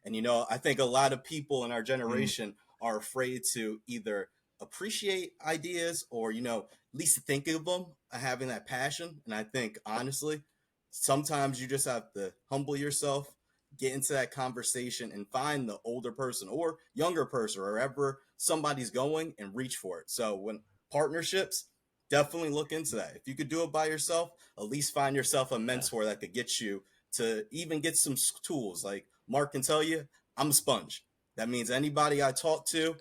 And, I think a lot of people in our generation are afraid to either appreciate ideas or, at least think of them, having that passion. And I think, honestly, sometimes you just have to humble yourself, get into that conversation and find the older person or younger person, or wherever somebody's going, and reach for it. So when partnerships, definitely look into that. If you could do it by yourself, at least find yourself a mentor that could get you to even get some tools. Like Mark can tell you, I'm a sponge. That means anybody I talk to,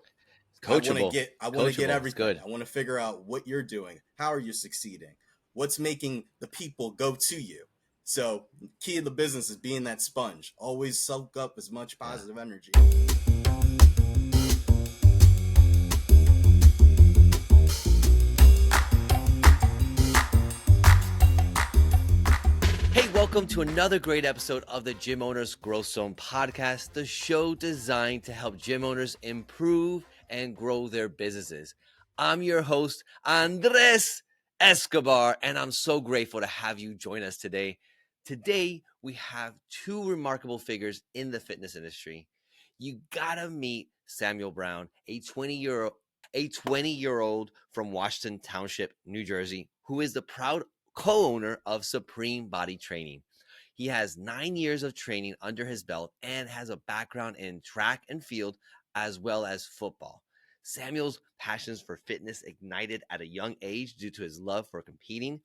Coachable. I want to get Coachable. It's everything. good. I want to figure out what you're doing. How are you succeeding? What's making the people go to you? So key of the business is being that sponge. Always soak up as much positive energy. Hey, welcome to another great episode of the Gym Owners Growth Zone podcast, the show designed to help gym owners improve and grow their businesses. I'm your host, Andres Escobar, and I'm so grateful to have you join us today. Today, we have two remarkable figures in the fitness industry. You gotta meet Samuel Brown, a 20-year-old from Washington Township, New Jersey, who is the proud co-owner of Supreme Body Training. He has 9 years of training under his belt and has a background in track and field as well as football. Samuel's passions for fitness ignited at a young age due to his love for competing.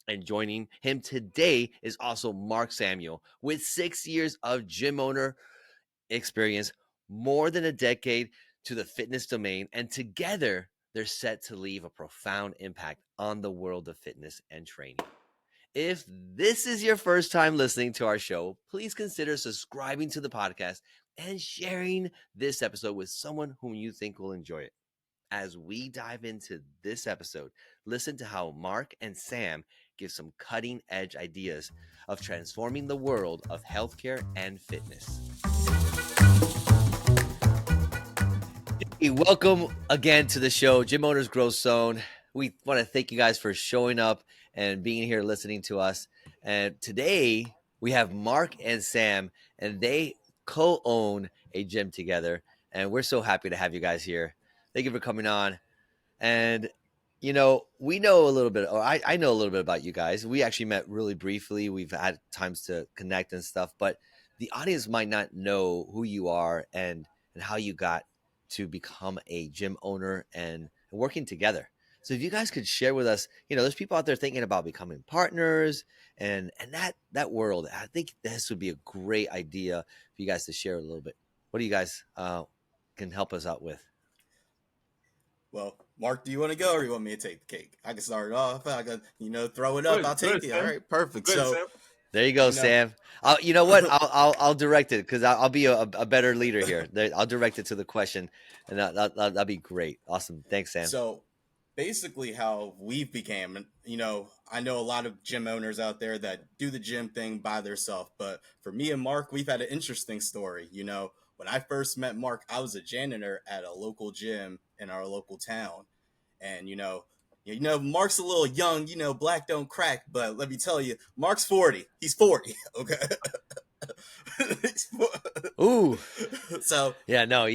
And joining him today is also Mark Samuel, with 6 years of gym owner experience, more than a decade to the fitness domain, and together they're set to leave a profound impact on the world of fitness and training. If this is your first time listening to our show, please consider subscribing to the podcast and sharing this episode with someone whom you think will enjoy it. As we dive into this episode, listen to how Mark and Sam give some cutting edge ideas of transforming the world of healthcare and fitness. Hey, welcome again to the show, Gym Owners Growth Zone. We want to thank you guys for showing up and being here listening to us. And today we have Mark and Sam, and they co-own a gym together. And we're so happy to have you guys here. Thank you for coming on. And, we know a little bit, or I know a little bit about you guys. We actually met really briefly. We've had times to connect and stuff, but the audience might not know who you are and how you got to become a gym owner and working together. So if you guys could share with us, there's people out there thinking about becoming partners and that world. I think this would be a great idea for you guys to share a little bit. What do you guys can help us out with? Well, Mark, do you want to go or you want me to take the cake? I can start it off. I can, throw it up. I'll take it. All right, perfect. Good, So Sam. There you go, Sam. You know what? I'll direct it because I'll be a better leader here. I'll direct it to the question, and that'll be great. Awesome. Thanks, Sam. So basically how we've became, I know a lot of gym owners out there that do the gym thing by themselves, but for me and Mark, we've had an interesting story. When I first met Mark, I was a janitor at a local gym in our local town. And, Mark's a little young, black don't crack, but let me tell you, Mark's 40. He's 40. Okay. Ooh. So yeah, no,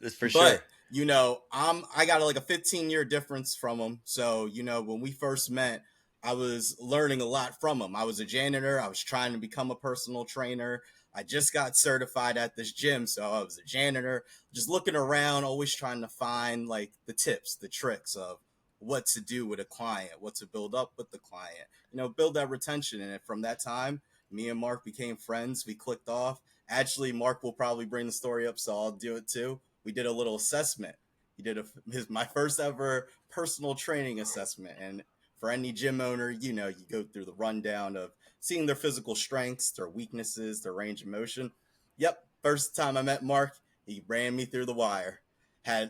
that's for sure. I got like a 15-year difference from him. So, when we first met, I was learning a lot from him. I was a janitor. I was trying to become a personal trainer. I just got certified at this gym. So I was a janitor, just looking around, always trying to find like the tips, the tricks of what to do with a client, what to build up with the client, build that retention. And from that time, me and Mark became friends. We clicked off. Actually, Mark will probably bring the story up, so I'll do it too. We did a little assessment. He did my first ever personal training assessment. And for any gym owner, you go through the rundown of seeing their physical strengths, their weaknesses, their range of motion. Yep, first time I met Mark, he ran me through the wire. I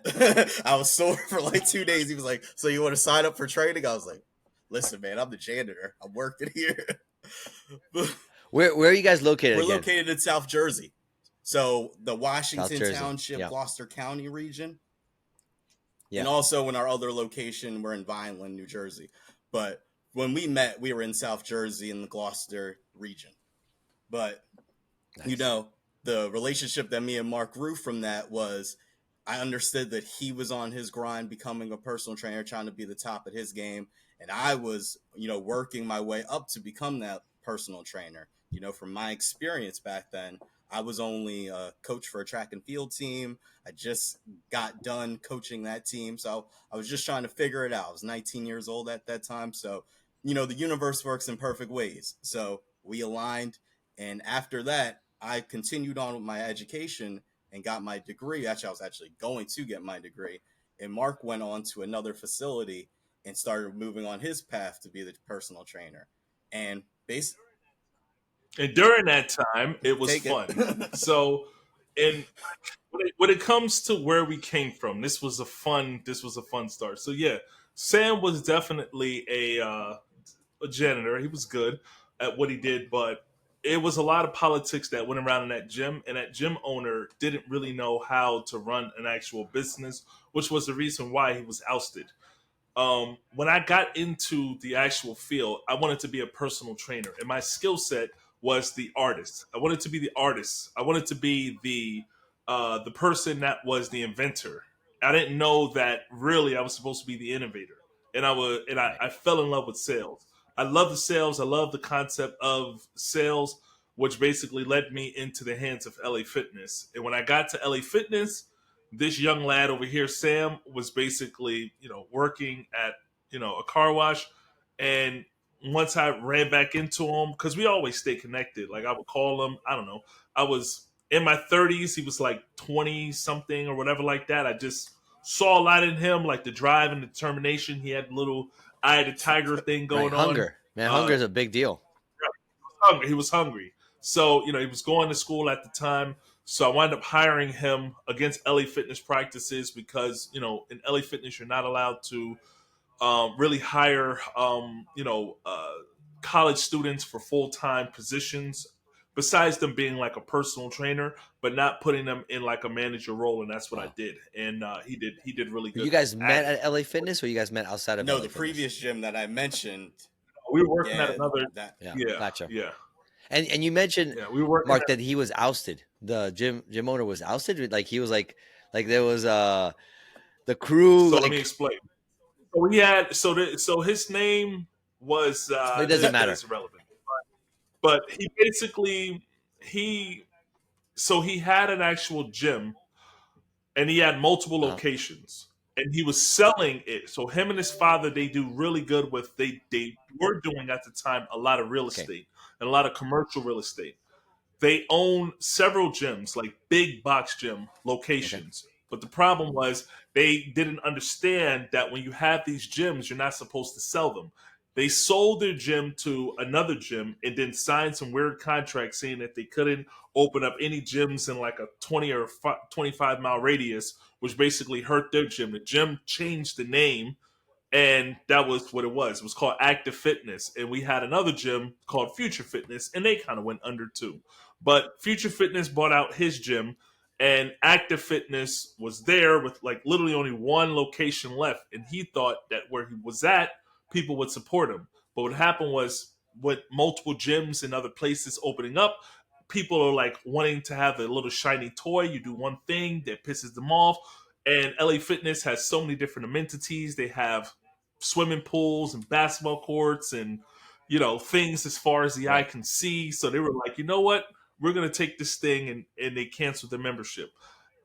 was sore for like 2 days. He was like, "So you want to sign up for training?" I was like, "Listen, man, I'm the janitor. I'm working here." Where are you guys located? We're again? Located in South Jersey. So the Washington Township, yep. Gloucester County region. Yeah. And also in our other location, we're in Vineland, New Jersey. But when we met, we were in South Jersey in the Gloucester region. But, nice. the relationship that me and Mark grew from that was I understood that he was on his grind becoming a personal trainer, trying to be the top at his game. And I was, working my way up to become that personal trainer. From my experience back then, I was only a coach for a track and field team. I just got done coaching that team. So I was just trying to figure it out. I was 19 years old at that time. So, the universe works in perfect ways. So we aligned. And after that, I continued on with my education and got my degree. Actually, I was actually going to get my degree. And Mark went on to another facility and started moving on his path to be the personal trainer. And basically, And during that time, it was take it. fun. So, and when it comes to where we came from, this was a fun start. So yeah, Sam was definitely a janitor. He was good at what he did, but it was a lot of politics that went around in that gym, and that gym owner didn't really know how to run an actual business, which was the reason why he was ousted. When I got into the actual field, I wanted to be a personal trainer, and my skill set was the artist. I wanted to be the artist. I wanted to be the person that was the inventor. I didn't know that really I was supposed to be the innovator, and Right. I fell in love with sales. I love the sales. I love the concept of sales, which basically led me into the hands of LA Fitness. And when I got to LA Fitness, this young lad over here, Sam, was basically, working at, a car wash. And once I ran back into him, because we always stay connected, like I would call him, I don't know, I was in my 30s, he was like 20 something or whatever like that. I just saw a lot in him, like the drive and determination. He had a little eye of the tiger thing Right. going on. Hunger. Man, hunger Uh, is a big deal. hungry. He was hungry. So, he was going to school at the time. So I wound up hiring him against LA Fitness practices because, in LA Fitness, you're not allowed to really hire, college students for full time positions, besides them being like a personal trainer, but not putting them in like a manager role. And that's what I Wow. did. And he did really You good guys at met it. at LA Fitness or you guys met outside of No, LA the Fitness? previous gym that I mentioned, We were working at yeah, another, that Yeah. yeah, Gotcha. yeah, And you mentioned, yeah. We were working Mark, at, that he was ousted. The gym owner was ousted. Like he was like there was the crew so let me like explain. So he had so his name was it doesn't that matter. is irrelevant. But he basically he so he had an actual gym and he had multiple Uh-huh. locations and he was selling it. So him and his father they do really good with they were doing at the time a lot of real Okay. estate and a lot of commercial real estate. They own several gyms, like big box gym Okay. locations. But the problem was they didn't understand that when you have these gyms, you're not supposed to sell them. They sold their gym to another gym and then signed some weird contract saying that they couldn't open up any gyms in like a 20 or 25-mile radius, which basically hurt their gym. The gym changed the name and that was what it was. It was called Active Fitness, and we had another gym called Future Fitness, and they kind of went under too. But Future Fitness bought out his gym, and Active Fitness was there with like literally only one location left, and he thought that where he was at, people would support him. But what happened was, with multiple gyms and other places opening up, people are like wanting to have a little shiny toy. You do one thing that pisses them off. And LA Fitness has so many different amenities. They have swimming pools and basketball courts and things as far as the eye Right. can see. So they were like, you know what, we're gonna take this thing and they canceled the membership.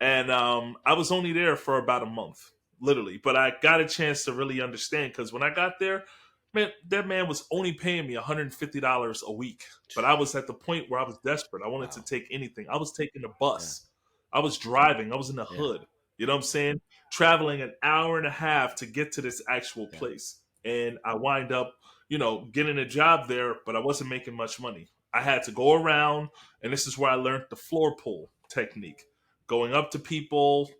And I was only there for about a month, literally, but I got a chance to really understand because when I got there, man, that man was only paying me $150 a week. But I was at the point where I was desperate. I wanted to Wow. take anything. I was taking a Yeah. bus. I was driving. I was in the Yeah. hood. You know what I'm saying? Traveling an hour and a half to get to this actual Yeah. place. And I wind up, getting a job there, but I wasn't making much money. I had to go around, and this is where I learned the floor pull technique. Going up to people,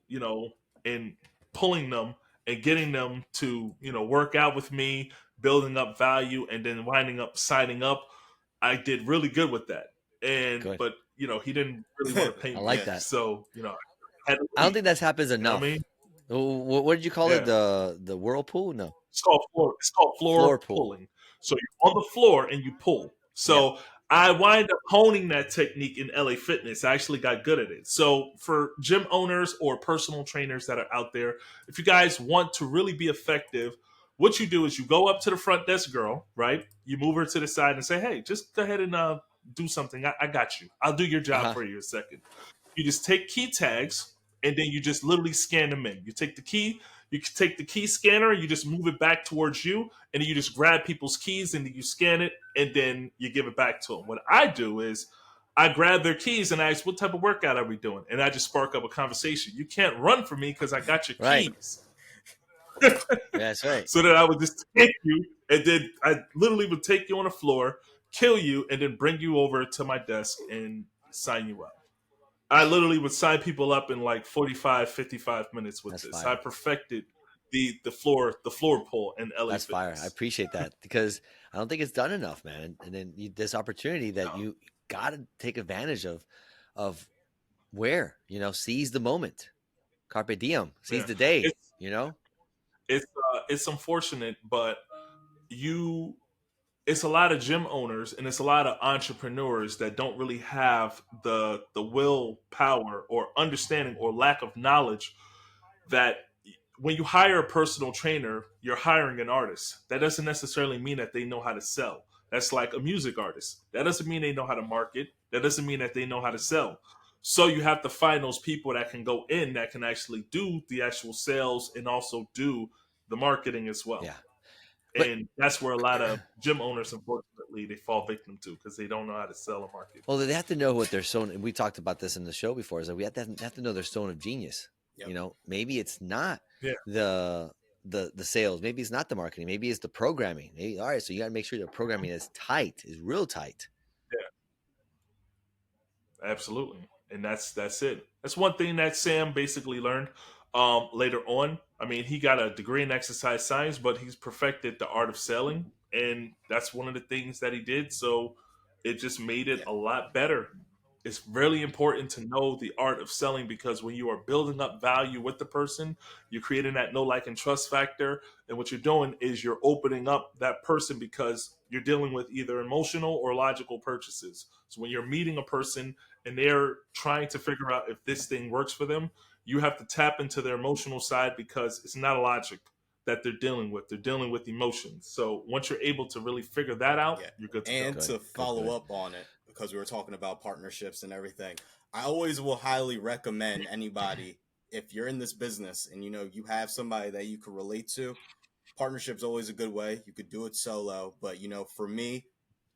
and pulling them and getting them to, work out with me, building up value, and then winding up signing up. I did really good with that. And Good. but he didn't really want to pay I me. like yeah. that. So, I had to I don't leave. think that happens You know what I enough. mean? What did you call it? Yeah. The whirlpool? No, It's called floor floor pool. pulling. So you're on the floor and you pull. Yeah. So I wind up honing that technique in LA Fitness. I actually got good at it. So, for gym owners or personal trainers that are out there, if you guys want to really be effective, what you do is you go up to the front desk girl, right? You move her to the side and say, "Hey, just go ahead and do something. I got you. I'll do your Uh job huh. for you in a second." You just take key tags and then you just literally scan them in. You take the key, you can take the key scanner, you just move it back towards you, and then you just grab people's keys and then you scan it and then you give it back to them. What I do is I grab their keys and I ask, "What type of workout are we doing?" And I just spark up a conversation. You can't run from me because I got your Right. keys. Yeah, that's right. So that I would just take you and then I literally would take you on the floor, kill you, and then bring you over to my desk and sign you up. I literally would sign people up in like 45, 55 minutes with That's this. I fire. perfected the floor pull in LA That's fire. I Fitness. appreciate that because I don't think it's done enough, man. And then this opportunity that No. you got to take advantage of where, seize the moment. Carpe diem, seize Yeah. the day, It's you know? it's unfortunate, but you it's a lot of gym owners and it's a lot of entrepreneurs that don't really have the will power or understanding or lack of knowledge that when you hire a personal trainer, you're hiring an artist. That doesn't necessarily mean that they know how to sell. That's like a music artist. That doesn't mean they know how to market. That doesn't mean that they know how to sell. So you have to find those people that can go in that can actually do the actual sales and also do the marketing as well. Yeah. But And that's where a lot of gym owners, unfortunately, they fall victim to because they don't know how to sell or market. well, they have to know what their zone. And we talked about this in the show before. Is that we have to know their zone of genius. Yep. Maybe it's not Yeah, the the sales. Maybe it's not the marketing. Maybe it's the programming. Maybe, all right, so you got to make sure the programming is tight, is real tight. absolutely, and that's it. That's one thing that Sam basically learned later on. I mean, he got a degree in exercise science, but he's perfected the art of selling, and that's one of the things that he did. So it just made it Yeah. a lot better. It's really important to know the art of selling because when you are building up value with the person, you're creating that know, like, and trust factor. And what you're doing is you're opening up that person because you're dealing with either emotional or logical purchases. So when you're meeting a person and they're trying to figure out if this thing works for them, you have to tap into their emotional side because it's not a logic that they're dealing with. They're dealing with emotions. So once you're able to really figure that out, Yeah. you're good to go. And Good, to good, follow good. up on it, because we were talking about partnerships and everything, I always will highly recommend anybody, if you're in this business and you have somebody that you can relate to, partnership's always a good way. You could do it solo, but for me,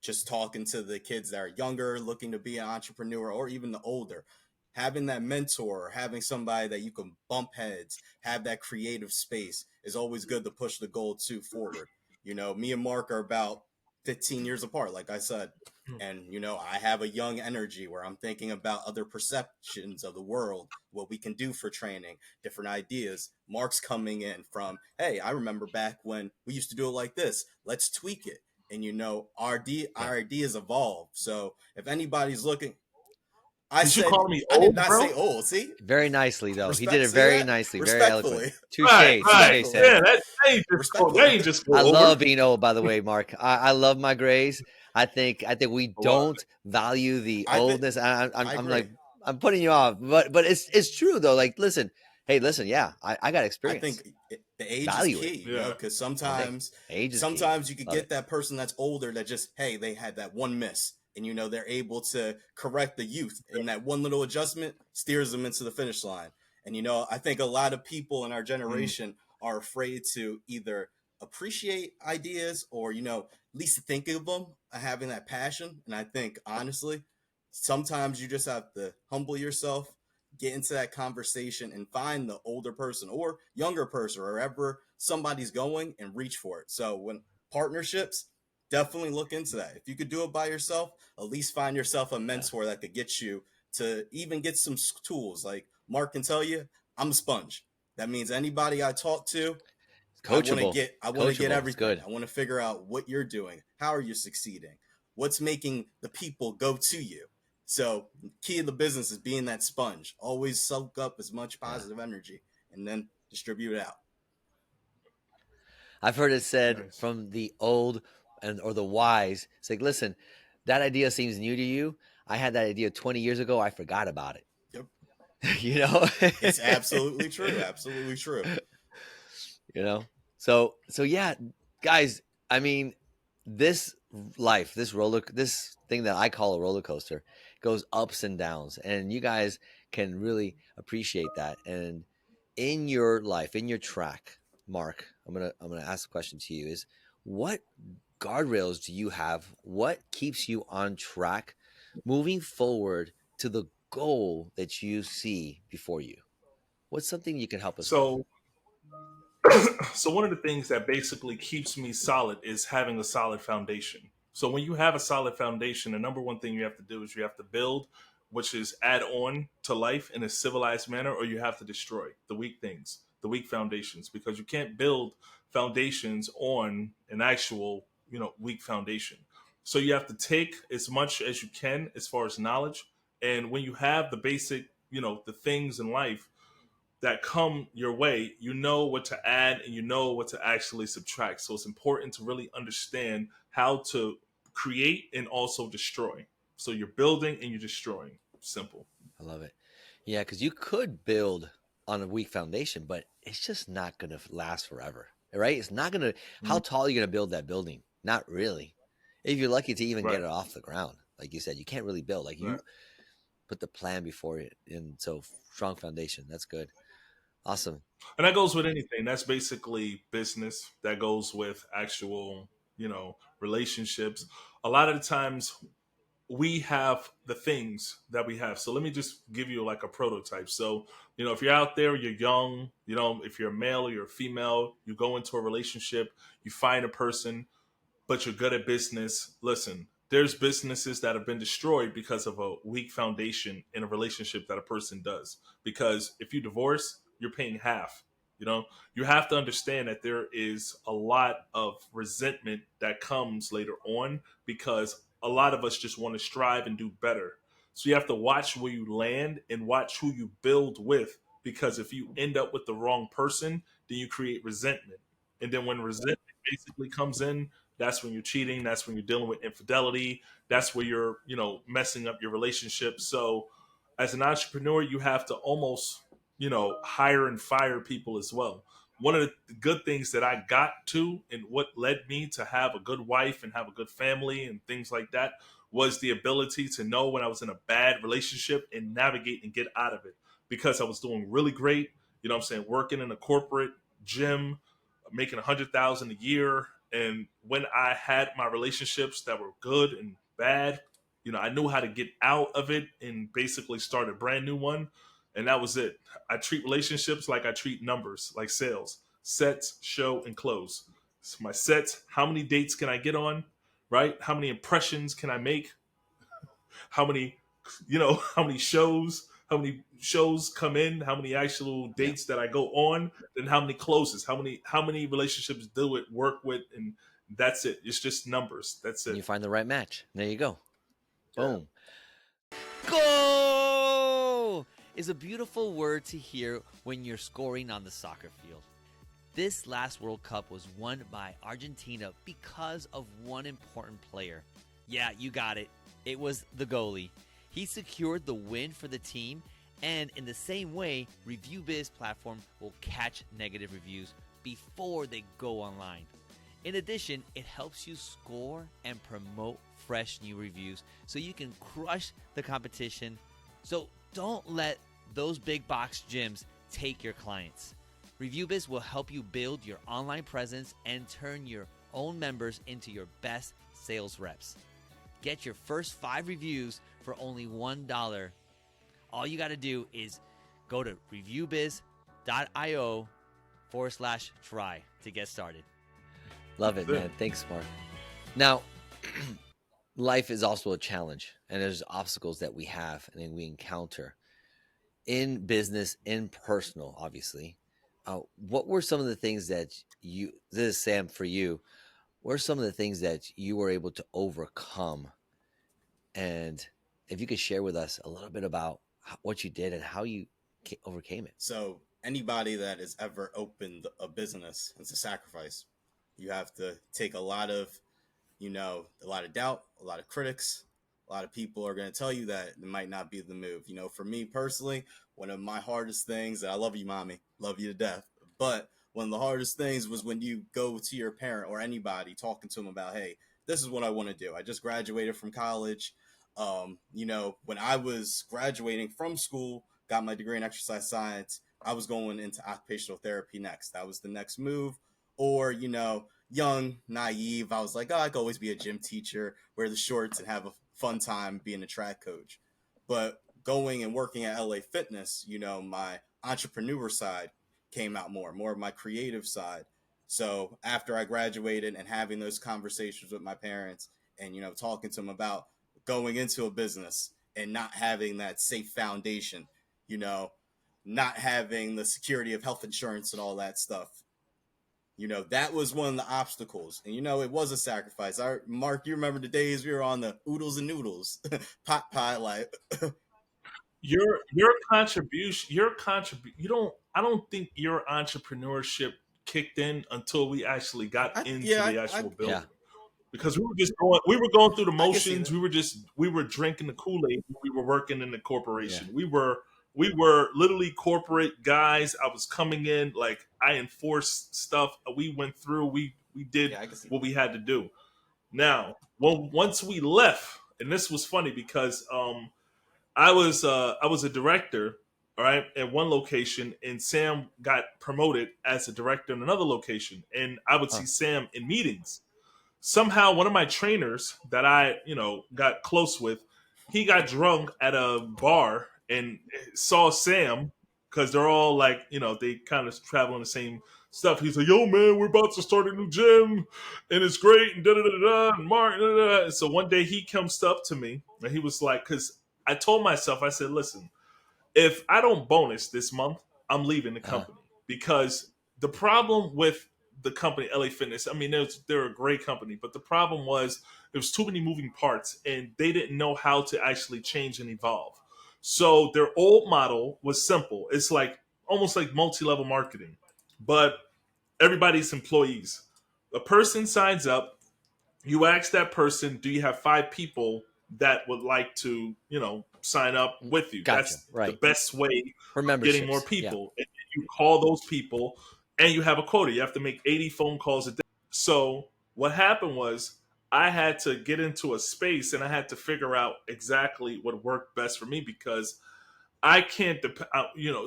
just talking to the kids that are younger, looking to be an entrepreneur, or even the older, having that mentor, or having somebody that you can bump heads, have that creative space is always good to push the goal to forward. Me and Mark are about 15 years apart, like I said. And I have a young energy where I'm thinking about other perceptions of the world, what we can do for training, different ideas. Mark's coming in from, hey, I remember back when we used to do it like this. Let's tweak it. And Yeah. our ideas evolve. So if anybody's looking, I Did you said call me I did old, not bro? say old. See, Very nicely though. He did respect. it See very that nicely, very eloquent. respectfully, Touche, Right, right. touche, respectfully, Sam. Yeah, that respectfully. ain't just go I over. love being old, by the way, Mark. I love my grays. I think we Well, don't value the I think oldness. I'm I I'm agree. like I'm putting you off, but it's true though. Like, listen, hey, listen, yeah, I got I experience. think the age is Value it key, yeah. because all day. sometimes Age is key. sometimes you could Love it. get that person that's older that just, hey, they had that one miss, and they're able to correct the youth, and that one little adjustment steers them into the finish line. And I think a lot of people in our Mm. generation are afraid to either appreciate ideas or at least think of them, having that passion. And I think honestly, sometimes you just have to humble yourself, get into that conversation, and find the older person or younger person, or wherever somebody's going, and reach for it. So when partnerships, definitely look into that. If you could do it by yourself, at least find yourself a Yeah. mentor that could get you to even get some tools. Like Mark can tell you, I'm a sponge. That means anybody I talk to, Coachable. I want to get Coachable. It's everything. good. I want to figure out what you're doing. How are you succeeding? What's making the people go to you? So, key of the business is being that sponge. Always soak up as much Yeah. positive energy and then distribute it out. I've heard it said Nice. from the old and or the wise. It's like, listen, that idea seems new to you. I had that idea 20 years ago. I forgot about it. Yep. you know, It's absolutely true. Absolutely true. you know. So yeah, guys. I mean, this life, this thing that I call a roller coaster, goes ups and downs, and you guys can really appreciate that. And in your life, in your track, Mark, I'm gonna ask the question to you: is what guardrails do you have? What keeps you on track, moving forward to the goal that you see before you? What's something you can help us with? So so one of the things that basically keeps me solid is having a solid foundation. So when you have a solid foundation, the number one thing you have to do is you have to build, which is add on to life in a civilized manner, or you have to destroy the weak things, the weak foundations, because you can't build foundations on an actual, weak foundation. So you have to take as much as you can as far as knowledge. And when you have the basic, the things in life that come your way, you know what to add and you know what to actually subtract. So it's important to really understand how to create and also destroy. So you're building and you're destroying. Simple. I love it. Yeah, because you could build on a weak foundation, but it's just not going to last forever, right? It's not going to. How Mhm. tall are you going to build that building? Not really. If you're lucky to even get Right. it off the ground, like you said, you can't really build. Like Right. you put the plan before it, and so strong foundation. That's good. Awesome. And that goes with anything. That's basically business. That goes with actual, relationships. A lot of the times we have the things that we have. So let me just give you like a prototype. So, if you're out there, you're young, if you're a male or you're a female, you go into a relationship, you find a person, but you're good at business. Listen, there's businesses that have been destroyed because of a weak foundation in a relationship that a person does. Because if you divorce, you're paying half. You have to understand that there is a lot of resentment that comes later on because a lot of us just want to strive and do better. So you have to watch where you land and watch who you build with. Because if you end up with the wrong person, then you create resentment. And then when resentment basically comes in, that's when you're cheating. That's when you're dealing with infidelity. That's where you're, messing up your relationship. So, as an entrepreneur, you have to almost, hire and fire people as well. One of the good things that I got to and what led me to have a good wife and have a good family and things like that was the ability to know when I was in a bad relationship and navigate and get out of it because I was doing really great. What I'm saying, working in a corporate gym, making 100,000 a year, and when I had my relationships that were good and bad, I knew how to get out of it and basically start a brand new one. And that was it. I treat relationships like I treat numbers, like sales, sets, show, and close. So my sets, how many dates can I get on? Right? How many impressions can I make? How many, how many shows come in, how many actual Yeah. dates that I go on, then how many closes, how many relationships do it work with, and that's it. It's just numbers. That's And it. you find the right match. There you go. Yeah. Boom. Go is a beautiful word to hear when you're scoring on the soccer field. This last World Cup was won by Argentina because of one important player. Yeah, you got it. It was the goalie. He secured the win for the team, and in the same way, ReviewBiz platform will catch negative reviews before they go online. In addition, it helps you score and promote fresh new reviews so you can crush the competition. So don't let those big box gyms take your clients. ReviewBiz will help you build your online presence and turn your own members into your best sales reps. Get your first 5 reviews for only $1. All you got to do is go to reviewbiz.io/try to get started. Love it, That's it. man. Thanks, Mark. Now, life is also a challenge, and there's obstacles that we have and we encounter in business, in personal, obviously. What were some of the things that this is Sam for you, what are some of the things that you were able to overcome? And if you could share with us a little bit about what you did and how you overcame it. So anybody that has ever opened a business, it's a sacrifice. You have to take a lot of, a lot of doubt, a lot of critics, a lot of people are going to tell you that it might not be the move. For me personally, one of my hardest things, and I love you, mommy, love you to death, but one of the hardest things was when you go to your parent or anybody talking to them about, hey, this is what I want to do. I just graduated from college. When I was graduating from school, got my degree in exercise science, I was going into occupational therapy next. That was the next move. Or, young, naive, I was like, oh, I could always be a gym teacher, wear the shorts, and have a fun time being a track coach. But going and working at LA Fitness, my entrepreneur side came out more of my creative side. So after I graduated and having those conversations with my parents and, talking to them about going into a business and not having that safe foundation, you know, not having the security of health insurance and all that stuff. That was one of the obstacles. And, it was a sacrifice. Mark, you remember the days we were on the oodles and noodles, pot, like, Your contribution, you don't, I don't think your entrepreneurship kicked in until we actually got into yeah, the actual Yeah. building. Because we were going through the I can see motions. that. We were drinking the Kool-Aid. We were working in the corporation. Yeah. We were literally corporate guys. I was coming in, like, I enforced stuff. We went through, we did Yeah, I can see what that. we had to do. Now, well, once we left, and this was funny because I was a director, all right, at one location, and Sam got promoted as a director in another location, and I would Huh. see Sam in meetings. Somehow, one of my trainers that I got close with, he got drunk at a bar and saw Sam, because they're all like, they kind of travel in the same stuff. He's like, "Yo, man, we're about to start a new gym, and it's great." And da da da da. And Mark, da, da, da. So one day he comes up to me and he was like, because I told myself, I said, "Listen, if I don't bonus this month, I'm leaving the Uh, company." Because the problem with the company LA Fitness, I mean, they're a great company, but the problem was there was too many moving parts, and they didn't know how to actually change and evolve. So their old model was simple. It's like almost like multi-level marketing, but everybody's employees. A person signs up, you ask that person, do you have 5 people that would like to, sign up with you? gotcha. That's the Right. best way For of getting more memberships. Yeah. people. And you call those people, and you have a quota. You have to make 80 phone calls a day. So what happened was I had to get into a space, and I had to figure out exactly what worked best for me, because I can't depend.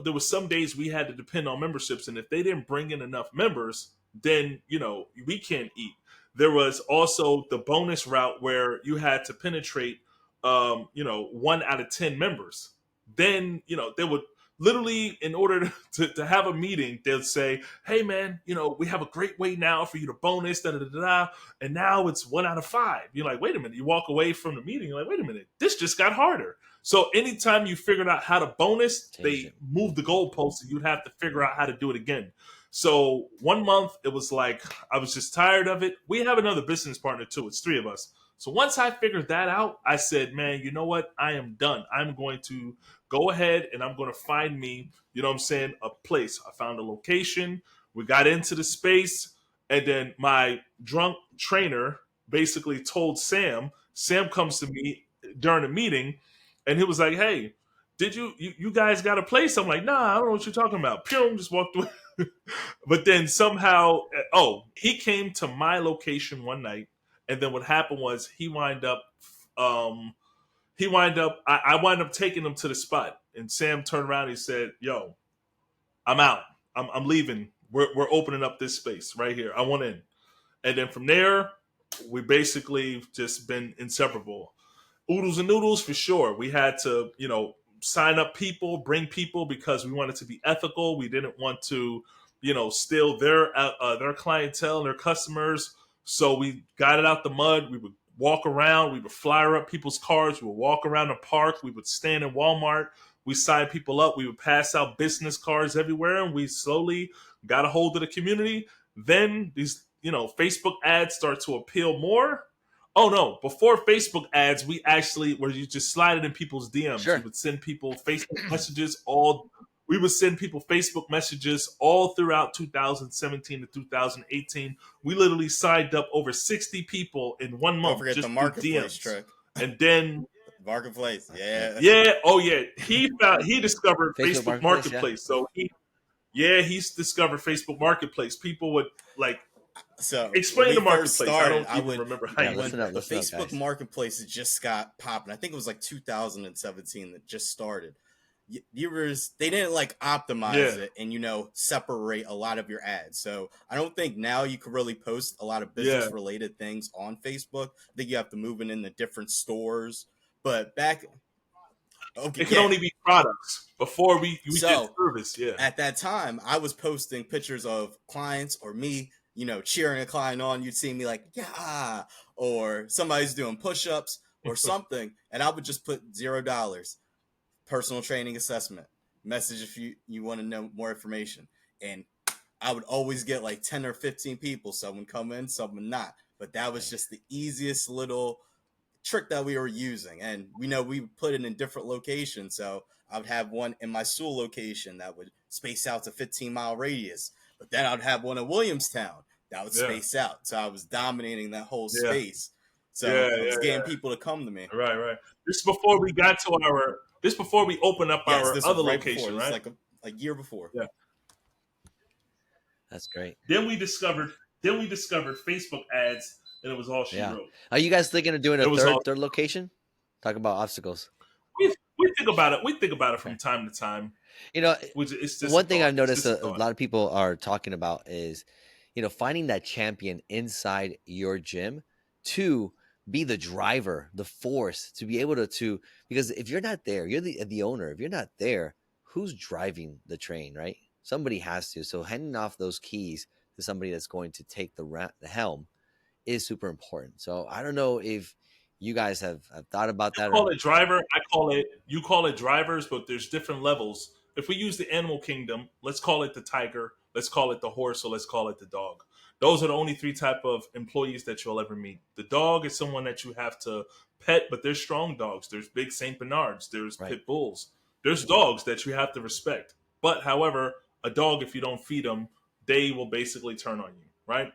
There was some days we had to depend on memberships, and if they didn't bring in enough members, then we can't eat. There was also the bonus route where you had to penetrate, 1 out of 10 members. Then they would literally, in order to have a meeting, they'd say, "Hey, man, we have a great way now for you to bonus, da da da da," and now it's 1 out of 5. You're like, wait a minute. You walk away from the meeting, you're like, wait a minute, this just got harder. So anytime you figured out how to bonus, Change they it. moved the goalposts, and you'd have to figure out how to do it again. So one month it was like I was just tired of it. We have another business partner too. It's 3 of us. So once I figured that out, I said, "Man, you know what? I am done. I'm going to go ahead and I'm going to find me, a place." I found a location. We got into the space, and then my drunk trainer basically told Sam. Sam comes to me during a meeting, and he was like, "Hey, did you guys got a place?" I'm like, "Nah, I don't know what you're talking about." Pure, just walked away. But then somehow, he came to my location one night, and then what happened was um, I wind up taking him to the spot, and Sam turned around and he said, "Yo, I'm out. I'm leaving. We're opening up this space right here. I want in." And then from there, we basically just been inseparable. Oodles and noodles for sure. We had to, sign up people, bring people, because we wanted to be ethical. We didn't want to, steal their clientele and their customers. So we got it out the mud. We would walk around. We would flyer up people's cars. We would walk around the park. We would stand in Walmart. We signed people up. We would pass out business cards everywhere, and we slowly got a hold of the community. Then these, Facebook ads start to appeal more. Oh no! Before Facebook ads, we actually where you just slide it in people's DMs. We Sure. would send people Facebook messages all We would send people Facebook messages all throughout 2017 to 2018. We literally signed up over 60 people in one Don't month forget the just through marketplace DMs. trick. And then, Marketplace, That's right. yeah. yeah, oh yeah, he discovered Facebook Facebook Marketplace, yeah. Marketplace. So he's discovered Facebook Marketplace. People would like So when explain we the first marketplace. I started, don't even remember how Yeah, you when do that. the listen up, Facebook guys. marketplace just got popping. I think it was like 2017 that just started. They didn't like optimize Yeah, it and separate a lot of your ads. So I don't think now you could really post a lot of yeah. business related things on Facebook. I think you have to move it into different stores. But back, okay, It could yeah. only be products before we did So service. Yeah, at that time, I was posting pictures of clients or me, cheering a client on. You'd see me like, yeah, or somebody's doing push ups or something. And I would just put $0 personal training assessment message if you want to know more information. And I would always get like 10 or 15 people. Some would come in, some would not. But that was just Nice. the easiest little trick that we were using. And we put it in different locations. So I would have one in my Sewell location that would space out to 15-mile radius. But then I'd have one in Williamstown that would yeah, space out. So I was dominating that whole yeah, space. yeah, So I was yeah, getting yeah. people to come to me. Right, right. This is before we got to our. This before we open up Yes, our this was other right before. location, This was right? like a year before. Yeah. That's great. Then we discovered. Then we discovered Facebook ads, and it was all she Yeah. wrote. Are you guys thinking of doing a It was all. third location? Talk about obstacles. We think about it. We think about it from Okay. time to time. You know, It's just a one thing thought. I've It's noticed just a a thought. lot of people are talking about is, finding that champion inside your gym to be the driver, the force, to be able to because if you're not there, you're the owner. If you're not there, who's driving the train, right? Somebody has to. So handing off those keys to somebody that's going to take the helm is super important. So I don't know if you guys have thought about You that or call it driver. I call it. You call it drivers, but there's different levels. If we use the animal kingdom, let's call it the tiger. Let's call it the horse, or let's call it the dog. Those are the only three type of employees that you'll ever meet. The dog is someone that you have to pet, but there's strong dogs. There's big Saint Bernards. There's right. pit bulls. There's dogs that you have to respect. But however, a dog, if you don't feed them, they will basically turn on you, right?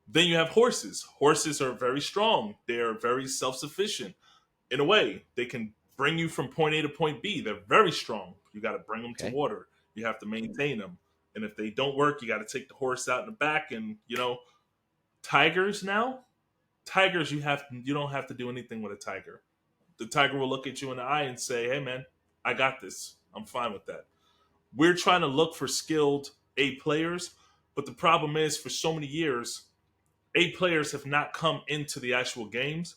Then you have horses. Horses are very strong. They're very self sufficient in a way. They can bring you from point A to point B. They're very strong. You got to bring them to Okay. water. You have to maintain them. And if they don't work, you got to take the horse out in the back. And tigers now, tigers you don't have to do anything with a tiger. The tiger will look at you in the eye and say, "Hey man, I got this. I'm fine with that." We're trying to look for skilled A players, but the problem is for so many years, A players have not come into the actual games.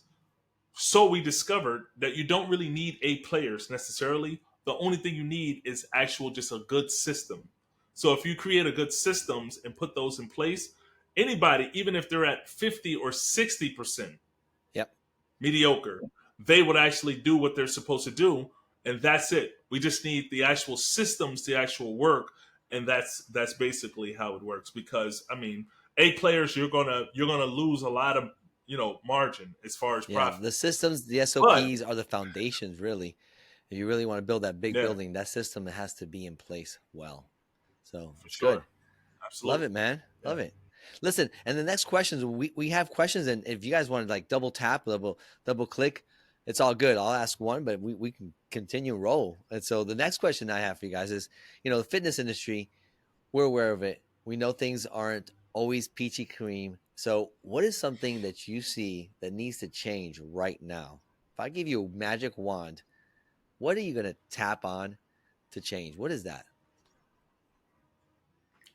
So we discovered that you don't really need A players necessarily. The only thing you need is actual just a good system. So if you create a good systems and put those in place, anybody, even if they're at 50 or 60% Yep. mediocre, they would actually do what they're supposed to do. And that's it. We just need the actual systems, the actual work, and that's basically how it works. Because I mean, A players, you're gonna lose a lot of margin as far as Yeah, profit. the systems, the But SOPs are the foundations, really. If you really want to build that big yeah, building, that system has to be in place well. So for it's good. sure, Love absolutely, it, man. yeah. Love it. Listen, and the next questions, we have questions, and if you guys want to like double tap, double click, it's all good. I'll ask one, but we can continue roll. And so the next question I have for you guys is, the fitness industry, we're aware of it. We know things aren't always peachy cream. So, what is something that you see that needs to change right now? If I give you a magic wand, what are you going to tap on to change? What is that?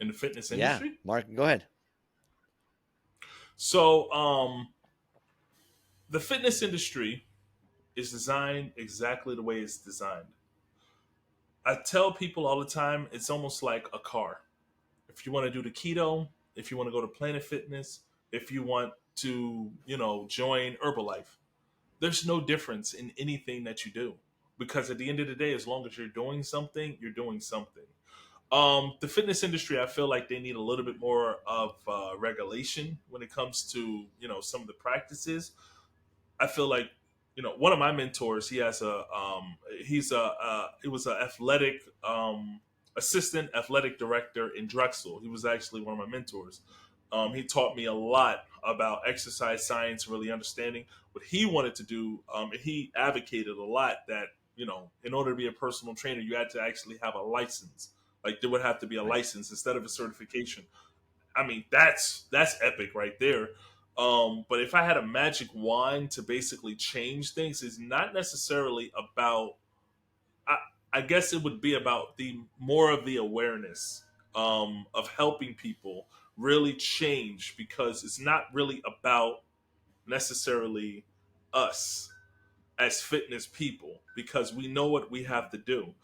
In the fitness Yeah, industry. Mark, go ahead. So the fitness industry is designed exactly the way it's designed. I tell people all the time, it's almost like a car. If you want to do the keto, if you want to go to Planet Fitness, if you want to, join Herbalife, there's no difference in anything that you do. Because at the end of the day, as long as you're doing something, you're doing something. The fitness industry, I feel like they need a little bit more of regulation when it comes to some of the practices. I feel like one of my mentors, he has a it was an athletic assistant athletic director in Drexel. He was actually one of my mentors. He taught me a lot about exercise science, really understanding what he wanted to do. And he advocated a lot that, in order to be a personal trainer, you had to actually have a license. Like there would have to be a Right. license instead of a certification. I mean, that's epic right there. But if I had a magic wand to basically change things, it's not necessarily about. I, I guess it would be about the more of the awareness of helping people really change, because it's not really about necessarily us as fitness people, because we know what we have to do.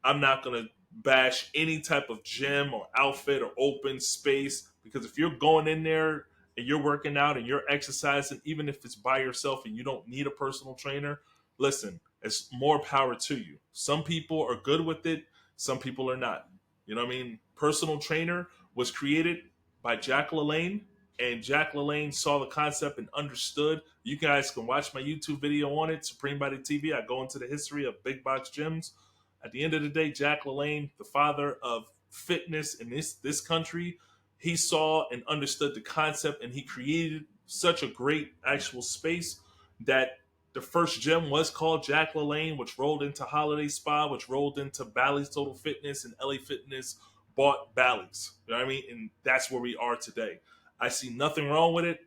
I'm not going to bash any type of gym or outfit or open space, because if you're going in there and you're working out and you're exercising, even if it's by yourself and you don't need a personal trainer, listen, it's more power to you. Some people are good with it, some people are not. You know what I mean? Personal trainer was created by Jack LaLanne, and Jack LaLanne saw the concept and understood. You guys can watch my YouTube video on it, Supreme Body TV. I go into the history of big box gyms. At the end of the day, Jack LaLanne, the father of fitness in this country, he saw and understood the concept, and he created such a great actual space that the first gym was called Jack LaLanne, which rolled into Holiday Spa, which rolled into Bally's Total Fitness, and LA Fitness bought Bally's. You know what I mean? And that's where we are today. I see nothing wrong with it.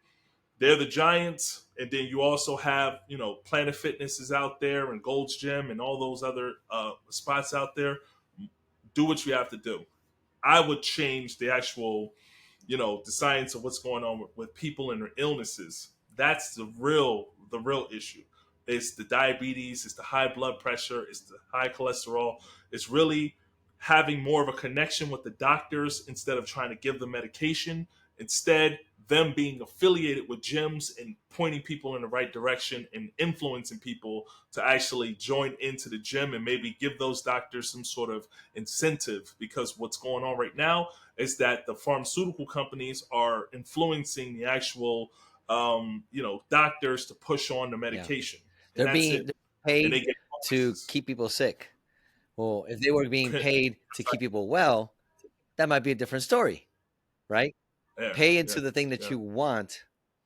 They're the giants, and then you also have Planet Fitness is out there, and Gold's Gym, and all those other spots out there. Do what you have to do. I would change the actual, the science of what's going on with people and their illnesses. That's the real issue. It's the diabetes, it's the high blood pressure, it's the high cholesterol. It's really having more of a connection with the doctors instead of trying to give them medication. Instead, them being affiliated with gyms and pointing people in the right direction and influencing people to actually join into the gym, and maybe give those doctors some sort of incentive, because what's going on right now is that the pharmaceutical companies are influencing the actual doctors to push on the Yeah. medication, and They're that's being it. they're And paid they get to bonuses. keep people sick. Well, if they were being That's paid to keep people well, that might be a different story, right? right. Yeah, Pay yeah, into the thing that yeah, you want.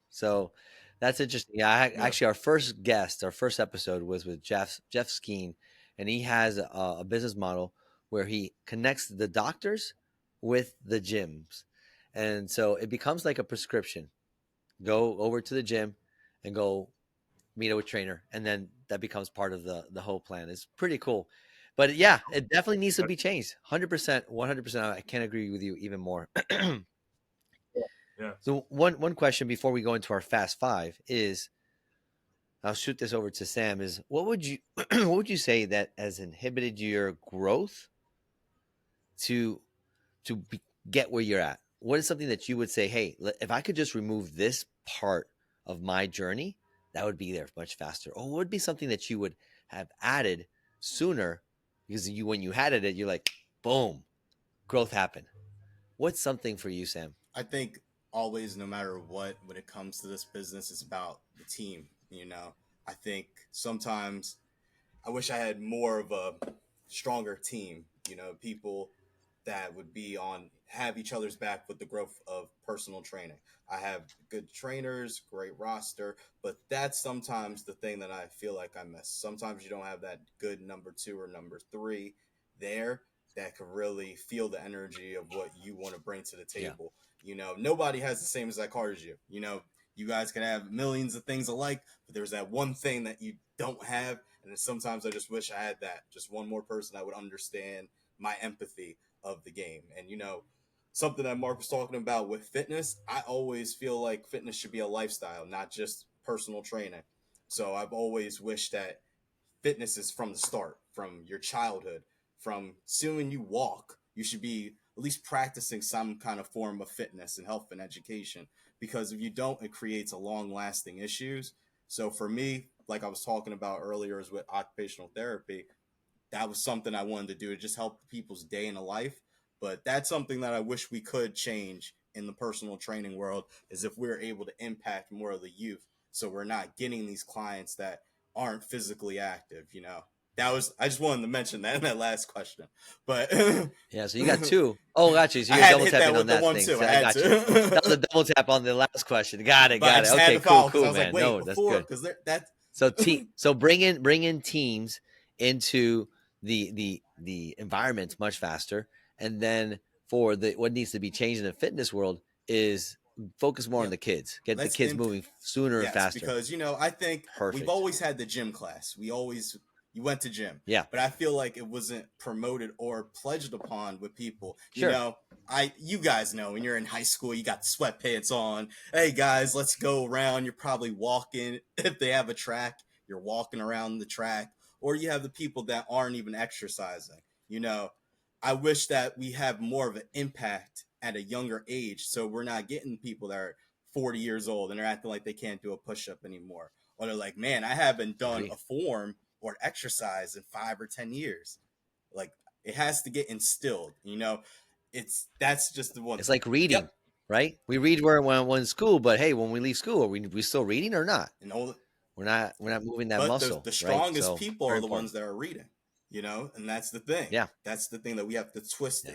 So that's interesting. Yeah, yeah. actually, our first guest, our first episode was with Jeff Skeen, and he has a business model where he connects the doctors with the gyms, and so it becomes like a prescription. Go over to the gym and go meet with trainer, and then that becomes part of the whole plan. It's pretty cool. But yeah, it definitely needs to be changed. 100%, 100%. I can't agree with you even more. Yeah. So one question before we go into our fast five is, I'll shoot this over to Sam, is what would you what would you say that has inhibited your growth to get where you're at? What is something that you would say, hey, if I could just remove this part of my journey, that would be there much faster? Or what would be something that you would have added sooner, because you, when you had it, you're like, boom, growth happened. What's something for you, Sam? I think always, no matter what, when it comes to this business, it's about the team. I think sometimes I wish I had more of a stronger team. People that would be on have each other's back with the growth of personal training. I have good trainers, great roster, but that's sometimes the thing that I feel like I miss. Sometimes you don't have that good number 2 or number 3 there that can really feel the energy of what you want to bring to the Yeah. table. Nobody has the same exact card as you. You guys can have millions of things alike, but there's that one thing that you don't have. And sometimes I just wish I had that. Just one more person that would understand my empathy of the game. And something that Mark was talking about with fitness, I always feel like fitness should be a lifestyle, not just personal training. So I've always wished that fitness is from the start, from your childhood, from soon you walk, you should be at least practicing some kind of form of fitness and health and education. Because if you don't, it creates a long lasting issues. So for me, like I was talking about earlier, is with occupational therapy, that was something I wanted to do to just help people's day in a life. But that's something that I wish we could change in the personal training world, is if we're able to impact more of the youth. So we're not getting these clients that aren't physically active. That was, I just wanted to mention that in that last question, but Yeah, so you got two. Oh, got you. So I you're had to double hit that tapping on with the that one thing. too. So I I had got you. That was a to, double tap on the last question. Got it. but I Got it. just had Okay, to cool, follow because I cool, was like, man. wait, No, that's before, good. because that. So so bring in teams into the environments much faster, and then for the what needs to be changed in the fitness world is focus more on Yep. the kids, get the Let's kids moving sooner and Yes, faster. because I think we've Perfect. always had the gym class. You went to gym, Yeah, but I feel like it wasn't promoted or pledged upon with people. sure. You guys know when you're in high school, you got sweatpants on. Hey guys, let's go around. You're probably walking if they have a track. You're walking around the track, or you have the people that aren't even exercising. You know, I wish that we have more of an impact at a younger age, so we're not getting people that are 40 years old and they're acting like they can't do a push-up anymore, or they're like, man, I haven't done a Agree. form or an exercise in 5 or 10 years. Like, it has to get instilled. That's just the one It's thing. like Yep. reading, right? We read when we're in school, but hey, when we leave school, are we still reading or not? And all, We're not moving that but the muscle, the right? strongest So people very are the important. ones that are reading, and that's the thing. Yeah, That's the thing that we have to twist yeah,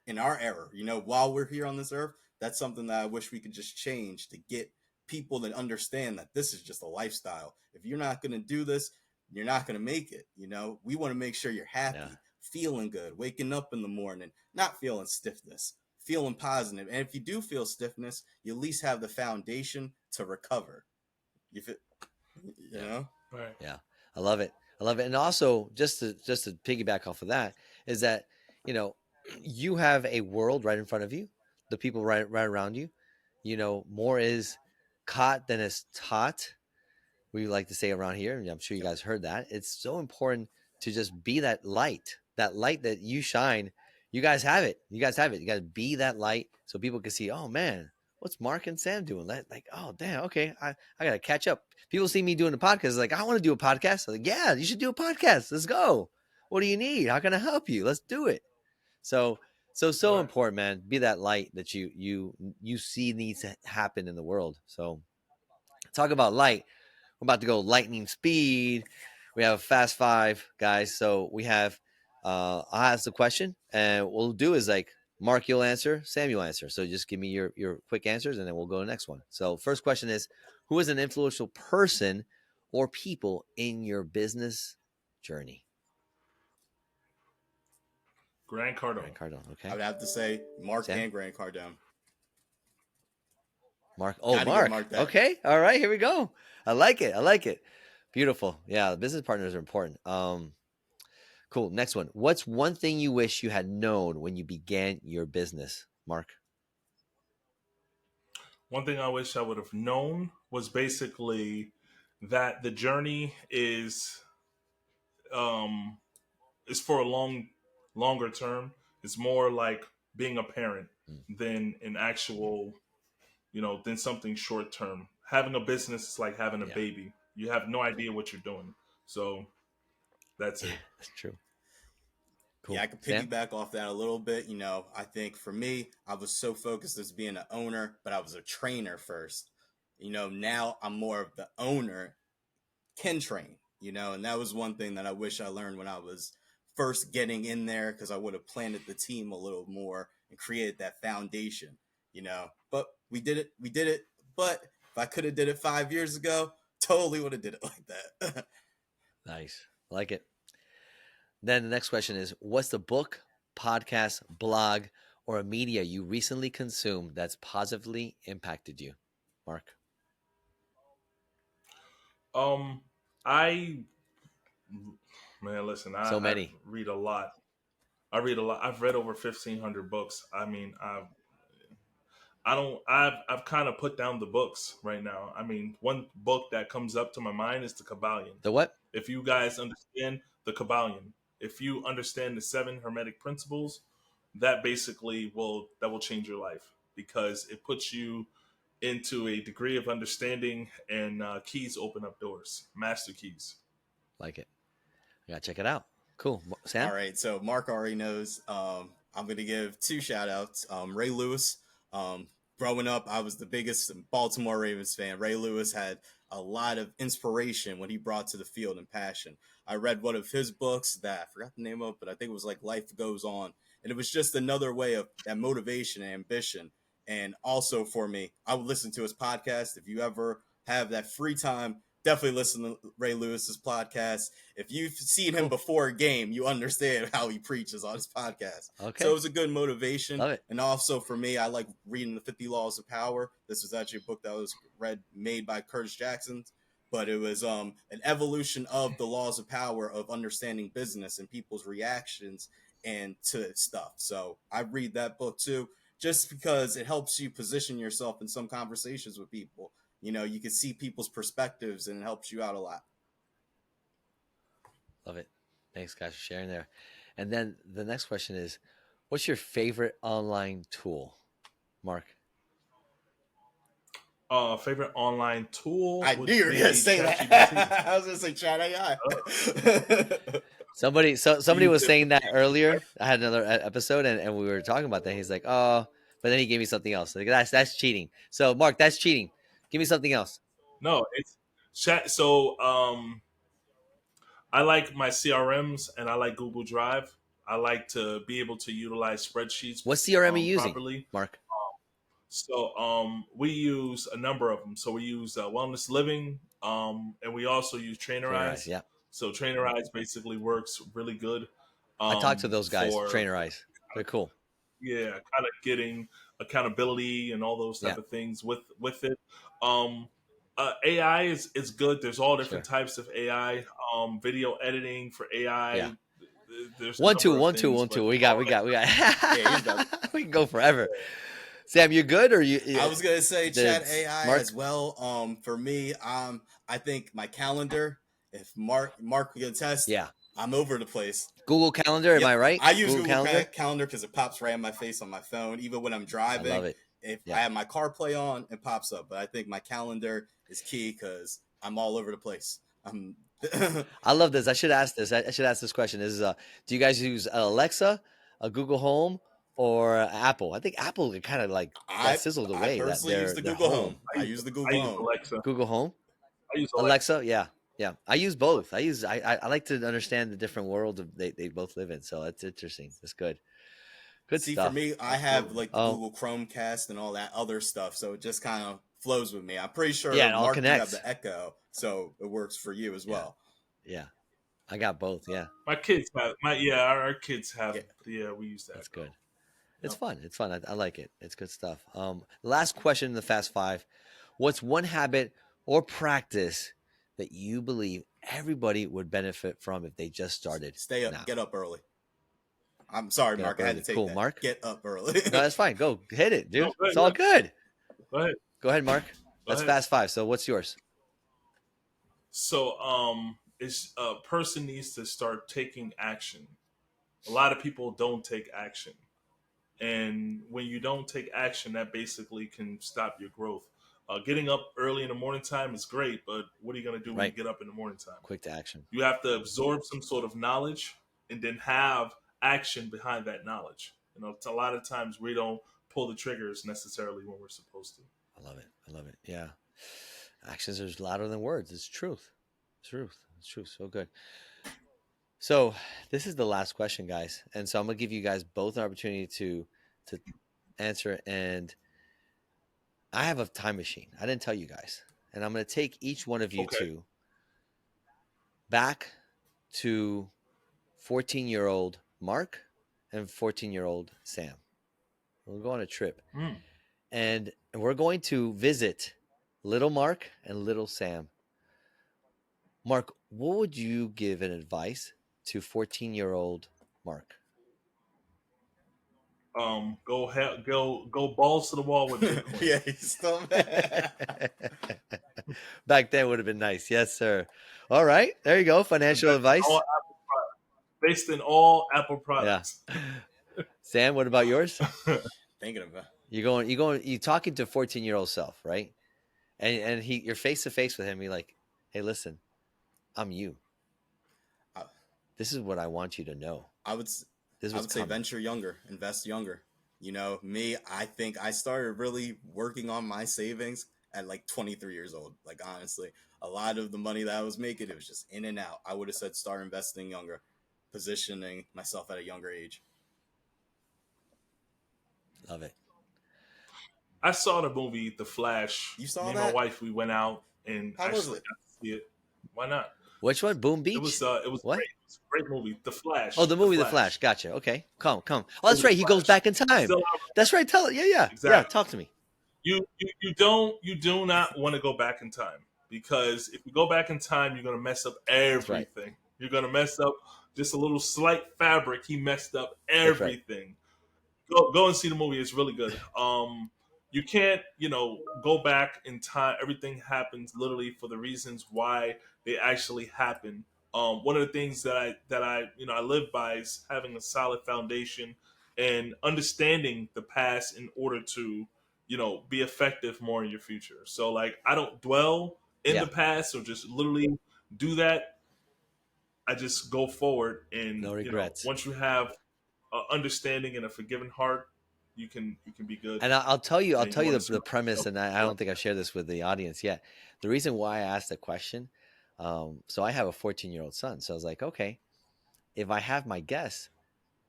in our era. While we're here on this earth, that's something that I wish we could just change to get people to understand that this is just a lifestyle. If you're not going to do this, you're not going to make it. We want to make sure you're yeah, happy, feeling good, waking up in the morning, not feeling stiffness, feeling positive. And if you do feel stiffness, you at least have the foundation to recover. You feel, you yeah. know? Right. Yeah, I love it. I love it. And also, just to piggyback off of that, is that you know you have a world right in front of you, the people right around you. More is caught than is taught. We like to say around here, and I'm sure you Yep. guys heard that. It's so important to just be that light that you shine. You guys have it. You guys have it. You got to be that light so people can see, oh man, what's Mark and Sam doing? Like, oh damn, okay, I gotta catch up. People see me doing the podcast, like, I want to do a podcast. I'm like, yeah, you should do a podcast. Let's go. What do you need? How can I help you? Let's do it. So so Right. important, man. Be that light that you see needs to happen in the world. So talk about light. We're about to go lightning speed. We have a fast five, guys. So we have I'll ask the question, and what we'll do is like Mark, you'll answer, Sam, you'll answer. So just give me your quick answers, and then we'll go to the next one. So first question is, who is an influential person or people in your business journey? Grant Cardone. Grant Cardone. I Okay. would have to say Mark Sam? and Grant Cardone. Mark. Oh, Got to give Mark. Mark that. Okay. All right. Here we go. I like it. I like it. Beautiful. Yeah, business partners are important. Cool. Next one. What's one thing you wish you had known when you began your business, Mark? One thing I wish I would have known was basically that the journey um is for a longer term. It's more like being a parent Mm, than an actual, than something short term. Having a business is like having a yeah, baby. You have no idea what you're doing. So that's it. that's true. Yeah, Cool. I could Sam? piggyback off that a little bit. I think for me, I was so focused as being an owner, but I was a trainer first. Now I'm more of the owner, can train, and that was one thing that I wish I learned when I was first getting in there, because I would have planted the team a little more and created that foundation. But we did it. We did it. But if I could have did it 5 years ago, totally would have did it like that. Nice. I like it. Then the next question is, what's the book, podcast, blog, or a media you recently consumed that's positively impacted you, Mark? Um, I Man, listen, So I many. read a lot. I read a lot. I've read over 1,500 books. I mean, I don't. I've kind of put down the books right now. I mean, one book that comes up to my mind is the Kabbalion. The what? If you guys understand the Kabbalion, if you understand the seven Hermetic principles, that will change your life, because it puts you into a degree of understanding, and keys open up doors, master keys. Like it. I gotta check it out. Cool. All Sam? right, so Mark already knows. I'm going to give two shout outs. Ray Lewis. Growing up, I was the biggest Baltimore Ravens fan. Ray Lewis had a lot of inspiration when he brought to the field and passion. I read one of his books that I forgot the name of, but I think it was like Life Goes On. And it was just another way of that motivation and ambition. And also for me, I would listen to his podcast. If you ever have that free time, definitely listen to Ray Lewis's podcast. If you've seen him Cool. before a game, you understand how he preaches on his podcast. So Okay. it was a good motivation. Love it. And also for me, I like reading the 50 Laws of Power. This was actually a book that was made by Curtis Jackson, but it was an evolution of the laws of power of understanding business and people's reactions and to stuff. So I read that book too, just because it helps you position yourself in some conversations with people. You know, you can see people's perspectives and it helps you out a lot. Love it. Thanks, guys, for sharing there. And then the next question is, what's your favorite online tool, Mark? Favorite online tool? I would knew you were be gonna say ChatGPT. that. I was gonna say Chat AI. Somebody use was it saying for that things, earlier. right? I had another episode, and we were talking about that. He's like, oh, but then he gave me something else. Like, that's cheating. So, Mark, that's cheating. Give me something else. No, it's chat. So I like my CRMs and I like Google Drive. I like to be able to utilize spreadsheets What CRM are you using, properly. Mark? So we use a number of them. So we use Wellness Living, and we also use Trainer Eyes. Trainerize. Yeah, So Trainerize basically works really good I talked to those guys. for Trainer Eyes. They're cool. yeah, kind of getting accountability and all those Yeah, type of things with it. Um, AI is good. There's all different sure. types of AI. Video editing for Yeah. AI. There's a One, two, number of one, two, things, one, two. but We got. Yeah, he's got. We can go forever. Sam, you good or you? I was gonna say Chat The AI Mark? as well. For me, I think my calendar. If Mark can attest, Yeah. I'm over the place. Google Calendar. Am Yep, I right? I use Google Google Calendar. Calendar because it pops right in my face on my phone. Even when I'm I love driving, it. if I Yeah. have my CarPlay on, it pops up. But I think my calendar is key because I'm all over the place. I'm I love this. I should ask this. I should ask this question. This is do you guys use Alexa, a Google Home, or Apple? I think Apple kind of like got I sizzled I away that personally use the their Google home. Home. I use the I Google use Home. Alexa. Google Home, I use Alexa. Alexa. Yeah, yeah. I use both. I like to understand the different world they both live in. So that's interesting. That's good. Good See, for stuff. me, I have Absolutely. like the Google Chromecast and all that other stuff, so it just kind of flows with me. I'm pretty Yeah, sure it all Mark, you have connects. the Echo, so it works for you as Yeah, well. yeah. I got both. Yeah, My kids have our kids have Yeah. we use that that's though. good. It's Yep. fun. It's fun. I like it. It's good stuff. Last question in the Fast Five. What's one habit or practice that you believe everybody would benefit from if they just started Stay up, now? get up early. I'm sorry, Get up Mark, I had to early. take Cool, that. Mark. Get up early. No, that's fine. Go hit it, dude. No, go It's ahead, all yeah. good. Go ahead. Go ahead, Mark. Go That's ahead. Fast Five. So what's yours? So it's a person needs to start taking action. A lot of people don't take action. And when you don't take action, that basically can stop your growth. Getting up early in the morning time is great, but what are you going to do when you Right. get up in the morning time? Quick to action. You have to absorb some sort of knowledge and then have action behind that knowledge. You know, it's a lot of times we don't pull the triggers necessarily when we're supposed to. I love it. I love it. Yeah. Actions are louder than words. It's truth. Truth. It's truth. So good. So this is the last question, guys. And so I'm gonna give you guys both an opportunity to answer. And I have a time machine. I didn't tell you guys. And I'm gonna take each one of you Okay. two back to 14-year-old Mark and 14-year-old Sam. We'll go on a trip. Mm. And we're going to visit little Mark and little Sam. Mark, what would you give an advice to 14-year-old Mark? Go balls to the wall with Bitcoin. Yeah, he's still Back then would have been nice. Yes, sir. All right. There you go. Financial advice. Based in all Apple products. Yeah. Sam, what about yours? thinking about. You talking to 14-year-old self, right? And you're face to face with him. You're like, hey, listen, I'm you. I, This is what I want you to know. I would This is I what's would say coming. venture younger, invest younger. You know, me, I think I started really working on my savings at like 23 years old. Like, honestly, a lot of the money that I was making, it was just in and out. I would have said start investing younger, positioning myself at a younger age. Love it. I saw the movie The Flash. You saw Me and my that? wife, we went out and How was actually it? got to see it. Why not? Which one? Boom It Beach? was What? great. It was a great movie. The Oh, Flash. the The movie The Flash. Flash. Gotcha. Okay. Come. Oh, that's The right. He goes Flash. back in time. Still That's right. Tell it. Yeah. exactly. Talk to me. You do not want to go back in time, because if you go back in time, you're gonna mess up That's right. everything. You're gonna mess up just a little slight fabric. He messed up That's right. everything. Go and see the movie. It's really good. You can't, go back in time. Everything happens literally for the reasons why they actually happen. One of the things that I live by is having a solid foundation and understanding the past in order to, be effective more in your future. So like, I don't dwell in Yeah. the past or just literally do that. I just go forward, and No regrets. once you have understanding and a forgiving heart, you can be good, And I'll tell you, and you want to the surround premise, yourself and with I people don't like think I've shared this with the audience yet. The reason why I asked the question, so I have a 14-year-old son. So I was like, okay, if I have my guests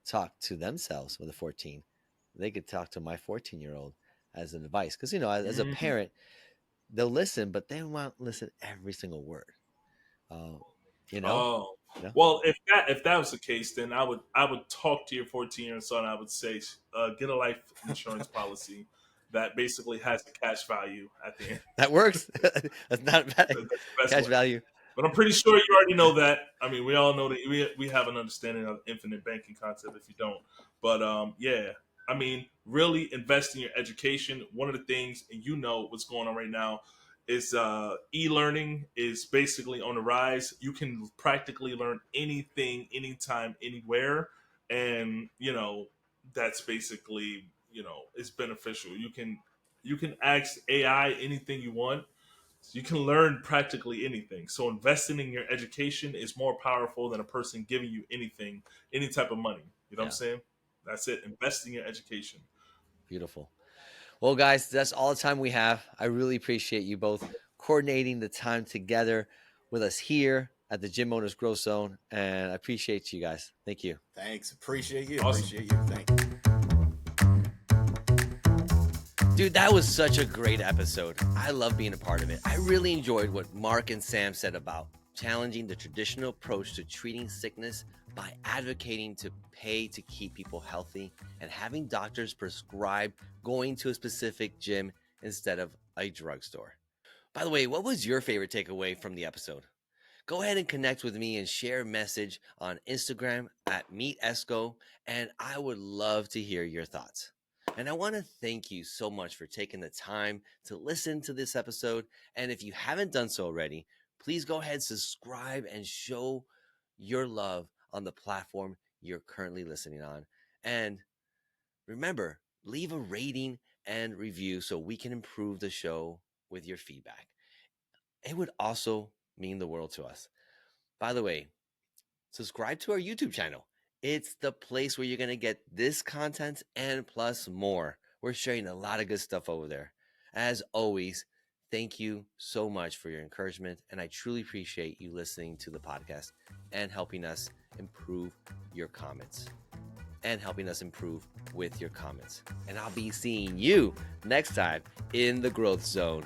talk to themselves with a 14, they could talk to my 14-year-old as an advice. Because, as a that. parent, they'll listen, but they won't listen every single word. Uh, you know, Oh, you know, well, if that was the case, then I would talk to your 14-year-old son. I would say, get a life insurance policy that basically has a cash value at the end. that works. That's not bad. That's the best Cash way. value. But I'm pretty sure you already know that. I mean, we all know that we have an understanding of infinite banking concept. If you don't, but yeah, I mean, really invest in your education. One of the things, and what's going on right now, is e-learning is basically on the rise. You can practically learn anything, anytime, anywhere, and that's basically is beneficial. You can ask AI anything you want, so you can learn practically anything. So investing in your education is more powerful than a person giving you anything, any type of money. You know what I'm Yeah, saying? That's it. Invest in your education. beautiful. Well, guys, that's all the time we have. I really appreciate you both coordinating the time together with us here at the Gym Owners Growth Zone, and I appreciate you guys. Thank you. Thanks. Appreciate you. Awesome. Appreciate you. Thank you. Dude, that was such a great episode. I love being a part of it. I really enjoyed what Mark and Sam said about challenging the traditional approach to treating sickness by advocating to pay to keep people healthy and having doctors prescribe going to a specific gym instead of a drugstore. By the way, what was your favorite takeaway from the episode? Go ahead and connect with me and share a message on Instagram at MeetEsco, and I would love to hear your thoughts. And I want to thank you so much for taking the time to listen to this episode. And if you haven't done so already, please go ahead, subscribe, and show your love on the platform you're currently listening on. And remember, leave a rating and review so we can improve the show with your feedback. It would also mean the world to us. By the way, subscribe to our YouTube channel. It's the place where you're going to get this content and plus more. We're sharing a lot of good stuff over there. As always, thank you so much for your encouragement, and I truly appreciate you listening to the podcast and helping us improve your comments and helping us improve with your comments. And I'll be seeing you next time in the Growth Zone.